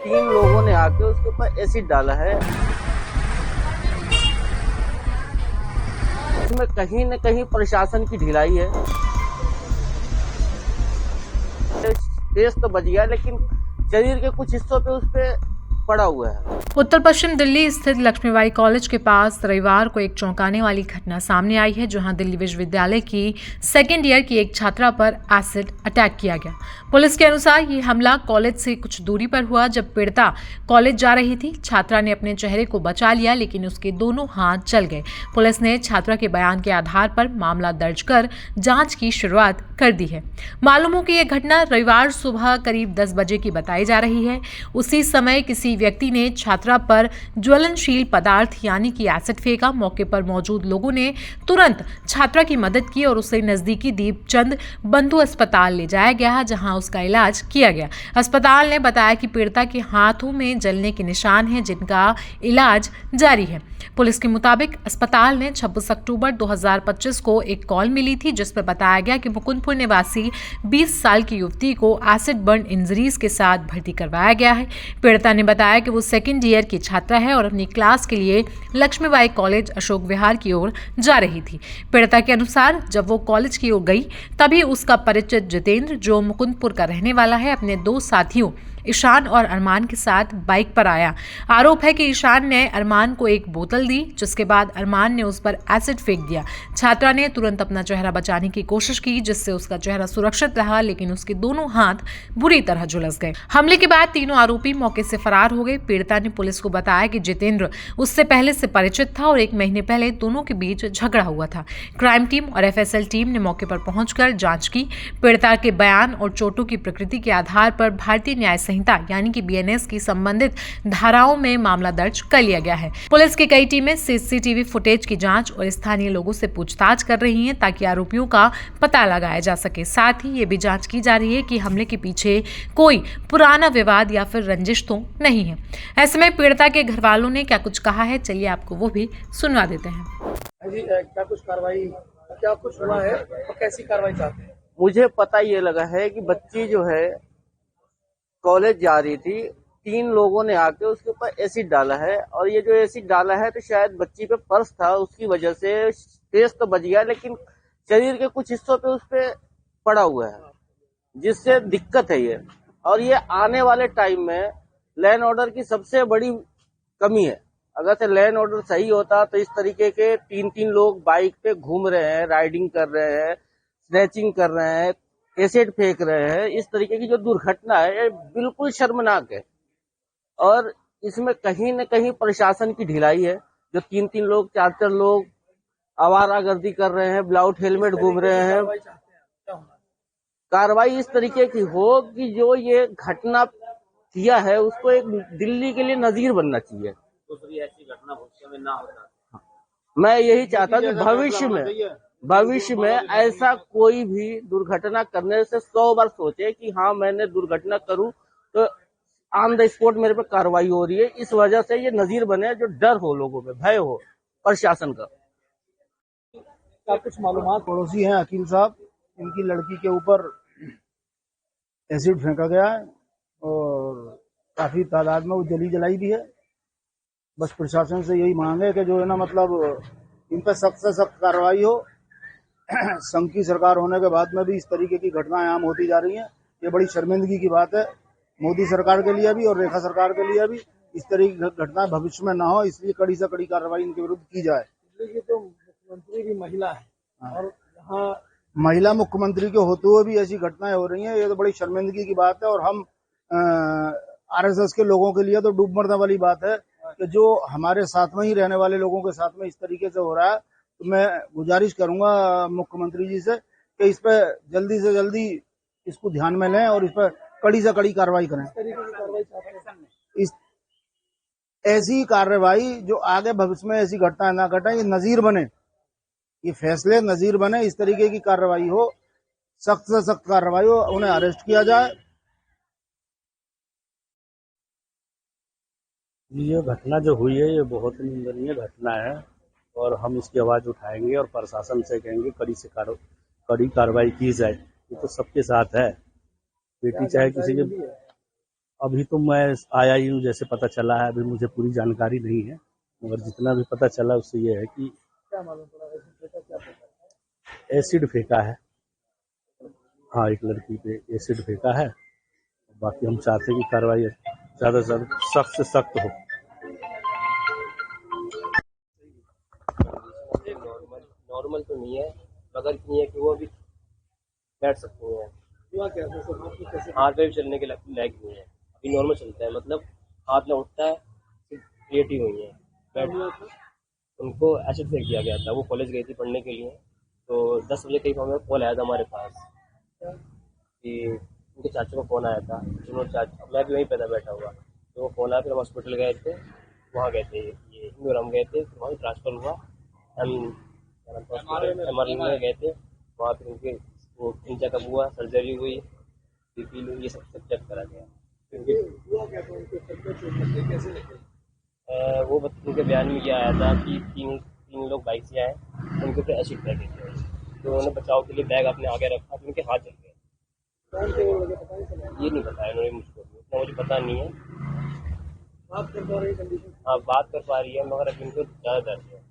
3 लोगों ने आके उसके ऊपर एसिड डाला है। इसमें कहीं न कहीं प्रशासन की ढिलाई है। केस तो बच गया लेकिन शरीर के कुछ हिस्सों पे उस पे पड़ा हुआ है। उत्तर पश्चिम दिल्ली स्थित लक्ष्मीबाई कॉलेज के पास रविवार को एक चौंकाने वाली घटना सामने आई है, जहां दिल्ली विश्वविद्यालय की सेकेंड ईयर की एक छात्रा पर एसिड अटैक किया गया। पुलिस के अनुसार ये हमला कॉलेज से कुछ दूरी पर हुआ। जब पीड़िता कॉलेज जा रही थी, छात्रा ने अपने चेहरे को बचा लिया, लेकिन उसके दोनों हाथ जल गए। पुलिस ने छात्रा के बयान के आधार पर मामला दर्ज कर जांच की शुरुआत कर दी है। मालूम हो कि यह घटना रविवार सुबह करीब 10 बजे की बताई जा रही है। उसी समय किसी व्यक्ति ने छात्रा पर ज्वलनशील पदार्थ यानी कि एसिड फेंका। मौके पर मौजूद लोगों ने तुरंत छात्रा की मदद की और उसे नजदीकी दीपचंद बंधु अस्पताल ले जाया गया, जहां उसका इलाज किया गया। अस्पताल ने बताया कि पीड़िता के हाथों में जलने के निशान हैं, जिनका इलाज जारी है। पुलिस के मुताबिक अस्पताल ने 26 अक्टूबर 2025 को एक कॉल मिली थी, जिसमें बताया गया कि मुकुंदपुर निवासी 20 साल की युवती को एसिड बर्न इंजरीज के साथ भर्ती करवाया गया है। पीड़िता ने बताया कि वो सेकेंड ईयर की छात्रा है और अपनी क्लास के लिए लक्ष्मीबाई कॉलेज अशोक विहार की ओर जा रही थी। पीड़िता के अनुसार जब वो कॉलेज की ओर गई, तभी उसका परिचित जितेंद्र, जो मुकुंदपुर का रहने वाला है, अपने 2 साथियों ईशान और अरमान के साथ बाइक पर आया। आरोप है कि ईशान ने अरमान को एक बोतल दी, जिसके बाद अरमान ने उस पर एसिड फेंक दिया। छात्रा ने तुरंत अपना चेहरा बचाने की कोशिश की, जिससे उसका चेहरा सुरक्षित रहा, लेकिन उसके दोनों हाथ बुरी तरह झुलस गए। हमले के बाद तीनों आरोपी मौके से फरार हो गए। पीड़िता ने पुलिस को बताया कि जितेंद्र उससे पहले से परिचित था और 1 महीने पहले दोनों के बीच झगड़ा हुआ था। क्राइम टीम और एफएसएल टीम ने मौके पर पहुंचकर जांच की। पीड़िता के बयान और चोटों की प्रकृति के आधार पर भारतीय न्याय संहिता यानी कि बीएनएस की संबंधित धाराओं में मामला दर्ज कर लिया गया है। पुलिस की कई टीमें सीसीटीवी फुटेज की जांच और स्थानीय लोगों से पूछताछ कर रही हैं, ताकि आरोपियों का पता लगाया जा सके। साथ ही ये भी जांच की जा रही है कि हमले के पीछे कोई पुराना विवाद या फिर रंजिश तो नहीं है। ऐसे में पीड़िता के घर वालों ने क्या कुछ कहा है, चलिए आपको वो भी सुनवा देते हैं। जी, क्या कुछ हुआ है और कैसी कार्रवाई चाहते हैं? मुझे पता ये लगा है कि बच्ची जो है कॉलेज जा रही थी, 3 लोगों ने आके उसके ऊपर एसिड डाला है और ये जो एसिड डाला है तो शायद बच्ची पे पर्स था, उसकी वजह से केस तो बच गया लेकिन शरीर के कुछ हिस्सों पे उस पे पड़ा हुआ है, जिससे दिक्कत है ये। और ये आने वाले टाइम में लैंड ऑर्डर की सबसे बड़ी कमी है। अगर से लैंड ऑर्डर सही होता तो इस तरीके के 3-3 लोग बाइक पे घूम रहे हैं, राइडिंग कर रहे हैं, स्नैचिंग कर रहे हैं, एसिड फेंक रहे हैं, इस तरीके की जो दुर्घटना है ये बिल्कुल शर्मनाक है। और इसमें कहीं न कहीं प्रशासन की ढिलाई है। जो 3-3 लोग, 4-4 लोग आवारागर्दी कर रहे हैं, विदाउट हेलमेट घूम रहे हैं। कार्रवाई इस तरीके की हो कि जो ये घटना किया है उसको एक दिल्ली के लिए नजीर बनना चाहिए। दूसरी ऐसी घटना भविष्य में ना होता। मैं यही चाहता हूँ कि भविष्य में ऐसा कोई भी दुर्घटना करने से 100 बार सोचे कि हाँ मैं दुर्घटना करूं तो ऑन द स्पॉट मेरे पे कार्रवाई हो रही है। इस वजह से ये नजीर बने, जो डर हो लोगों में, भय हो प्रशासन का। क्या कुछ मालूमात? पड़ोसी हैं अकील साहब, इनकी लड़की के ऊपर एसिड फेंका गया है और काफी तादाद में वो जली जलाई भी है। बस प्रशासन से यही मांग है कि जो है ना, मतलब इन पर सख्त से सख्त कार्रवाई हो। संघ की सरकार होने के बाद में भी इस तरीके की घटनाएं आम होती जा रही हैं। ये बड़ी शर्मिंदगी की बात है, मोदी सरकार के लिए भी और रेखा सरकार के लिए भी। इस तरह की घटनाएं भविष्य में ना हो, इसलिए कड़ी से कड़ी कार्रवाई इनके विरुद्ध की जाए। ये तो मुख्यमंत्री भी महिला है और यहाँ महिला मुख्यमंत्री के होते हुए भी ऐसी घटनाएं हो रही हैं, ये तो बड़ी शर्मिंदगी की बात है। और हम आरएसएस के लोगों के लिए तो डूब मरने वाली बात है कि जो हमारे साथ में ही रहने वाले लोगों के साथ में इस तरीके से हो रहा है। तो मैं गुजारिश करूंगा मुख्यमंत्री जी से कि इस पर जल्दी से जल्दी इसको ध्यान में लें और इस पर कड़ी से कड़ी कार्रवाई करें। इस ऐसी कार्रवाई जो आगे भविष्य में ऐसी घटना ना घटे, ये नजीर बने, ये फैसले नजीर बने। इस तरीके की कार्रवाई हो, सख्त से सख्त कार्रवाई हो, उन्हें अरेस्ट किया जाए। ये घटना जो हुई है ये बहुत निंदनीय घटना है और हम इसकी आवाज़ उठाएंगे और प्रशासन से कहेंगे कड़ी कार्रवाई की जाए। ये तो सबके साथ है, बेटी चाहे किसी के अभी तो मैं आया ही हूँ, जैसे पता चला है, अभी मुझे पूरी जानकारी नहीं है, मगर जितना भी पता चला उससे ये है कि क्या मालूम पड़ा एसिड फेंका, क्या फेंका? एसिड फेंका है। हाँ, एक लड़की पे एसिड फेंका है। बाकी हम चाहते हैं कि कार्रवाई ज़्यादा से ज़्यादा सख्त से सख्त हो। नॉर्मल तो नहीं है, मगर इतनी है कि वो अभी बैठ सकती हैं। हुआ क्या जैसे हाथ में कैसे? हाथ पे भी चलने के लायक नहीं है, अभी नॉर्मल चलता है, मतलब हाथ में उठता है, सिर्फ ही हुई है। बैठ उनको एसिड फेंक दिया गया था। वो कॉलेज गई थी पढ़ने के लिए, तो 10 बजे करीब हमें कॉल आया था हमारे पास कि उनके चाचा को फ़ोन आया था। उन्होंने मैं भी वहीं पे था बैठा हुआ, तो वो फ़ोन आया। फिर हम हॉस्पिटल गए थे, वहाँ गए थे, ये इंदौर हम गए थे, फिर वहाँ ट्रांसफ़र हुआ। हम MRI में गए थे, वहाँ फिर उनके वो खून चेकअप हुआ, सर्जरी हुई, BP ली, ये सब चेक करा गया। हुआ क्या था उनके सर पे चोट लग गई, कैसे लग गई? वो उनके बयान में क्या आया था कि तीन लोग बाइक से आए, उनके ऊपर एसिड फेंक दिया, तो उन्होंने बचाव के लिए बैग अपने आगे रखा, तो उनके हाथ जल गए। कौन थे वो लोग, पता नहीं चला? ये नहीं बताया उन्होंने मुझको, इतना मुझे पता नहीं है। बात कर पा रही कंडीशन? हाँ, बात कर पा रही है, मगर अभी उनको ज़्यादा दर्द है।